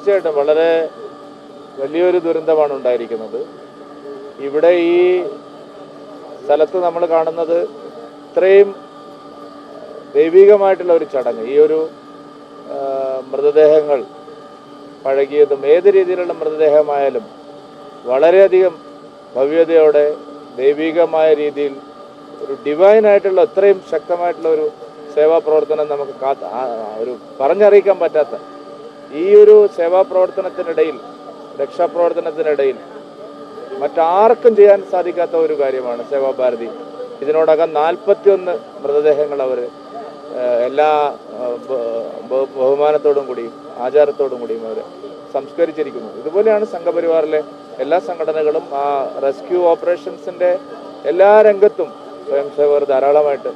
തീർച്ചയായിട്ടും വളരെ വലിയൊരു ദുരന്തമാണ് ഉണ്ടായിരിക്കുന്നത്. ഇവിടെ ഈ സ്ഥലത്ത് നമ്മൾ കാണുന്നത് ഇത്രയും ദൈവികമായിട്ടുള്ള ഒരു ചടങ്ങ്, ഈ ഒരു മൃതദേഹങ്ങൾ പഴകിയതും ഏത് രീതിയിലുള്ള മൃതദേഹമായാലും വളരെയധികം ഭവ്യതയോടെ ദൈവികമായ രീതിയിൽ ഒരു ഡിവൈനായിട്ടുള്ള അത്രയും ശക്തമായിട്ടുള്ള ഒരു സേവാപ്രവർത്തനം നമുക്ക് ഒരു പറഞ്ഞറിയിക്കാൻ പറ്റാത്ത ഈ ഒരു സേവാപ്രവർത്തനത്തിനിടയിൽ, രക്ഷാപ്രവർത്തനത്തിനിടയിൽ മറ്റാർക്കും ചെയ്യാൻ സാധിക്കാത്ത ഒരു കാര്യമാണ് സേവാഭാരതി. ഇതിനോടകം 41 മൃതദേഹങ്ങൾ അവർ എല്ലാ ബഹുമാനത്തോടും കൂടിയും ആചാരത്തോടും കൂടിയും അവർ സംസ്കരിച്ചിരിക്കുന്നു. ഇതുപോലെയാണ് സംഘപരിവാറിലെ എല്ലാ സംഘടനകളും ആ റെസ്ക്യൂ ഓപ്പറേഷൻസിൻ്റെ എല്ലാ രംഗത്തും സ്വയം സേവകർ ധാരാളമായിട്ട്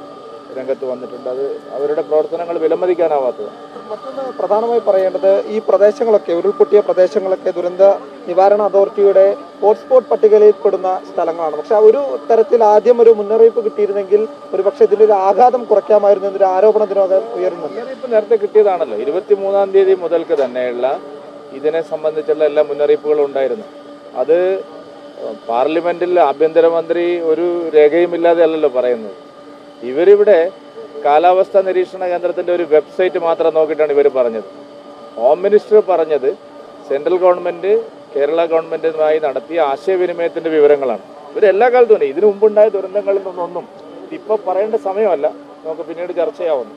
രംഗത്ത് വന്നിട്ടുണ്ട്. അത് അവരുടെ പ്രവർത്തനങ്ങൾ വിലമതിക്കാനാവാത്തതാണ്. മറ്റൊന്ന് പ്രധാനമായി പറയേണ്ടത്, ഈ പ്രദേശങ്ങളൊക്കെ ഉരുൾപൊട്ടിയ പ്രദേശങ്ങളൊക്കെ ദുരന്ത നിവാരണ അതോറിറ്റിയുടെ ഹോട്ട്സ്പോട്ട് പട്ടികയിൽ പെടുന്ന സ്ഥലങ്ങളാണ്. പക്ഷെ ഒരു തരത്തിൽ ആദ്യം ഒരു മുന്നറിയിപ്പ് കിട്ടിയിരുന്നെങ്കിൽ ഒരുപക്ഷെ ഇതിൻ്റെ ഒരു ആഘാതം കുറയ്ക്കാമായിരുന്നു എന്നൊരു ആരോപണം ഇതിനകം ഉയരുന്നുണ്ട്. മുന്നറിയിപ്പ് നേരത്തെ കിട്ടിയതാണല്ലോ. 23-ാം തീയതി മുതൽക്ക് തന്നെയുള്ള ഇതിനെ സംബന്ധിച്ചുള്ള എല്ലാ മുന്നറിയിപ്പുകളും ഉണ്ടായിരുന്നു. അത് പാർലമെന്റിൽ ആഭ്യന്തരമന്ത്രി ഒരു രേഖയുമില്ലാതെ അല്ലല്ലോ പറയുന്നത്. ഇവരിവിടെ കാലാവസ്ഥാ നിരീക്ഷണ കേന്ദ്രത്തിൻ്റെ ഒരു വെബ്സൈറ്റ് മാത്രം നോക്കിയിട്ടാണ് ഇവർ പറഞ്ഞത്. ഹോം മിനിസ്റ്റർ പറഞ്ഞത് സെൻട്രൽ ഗവൺമെൻറ് കേരള ഗവൺമെൻറ്റുമായി നടത്തിയ ആശയവിനിമയത്തിൻ്റെ വിവരങ്ങളാണ്. ഇവരെല്ലാ കാലത്തും ഇതിനു മുമ്പുണ്ടായ ദുരന്തങ്ങളിൽ നിന്നൊന്നും ഇപ്പോൾ പറയേണ്ട സമയമല്ല, നമുക്ക് പിന്നീട് ചർച്ച ചെയ്യാവുന്നു.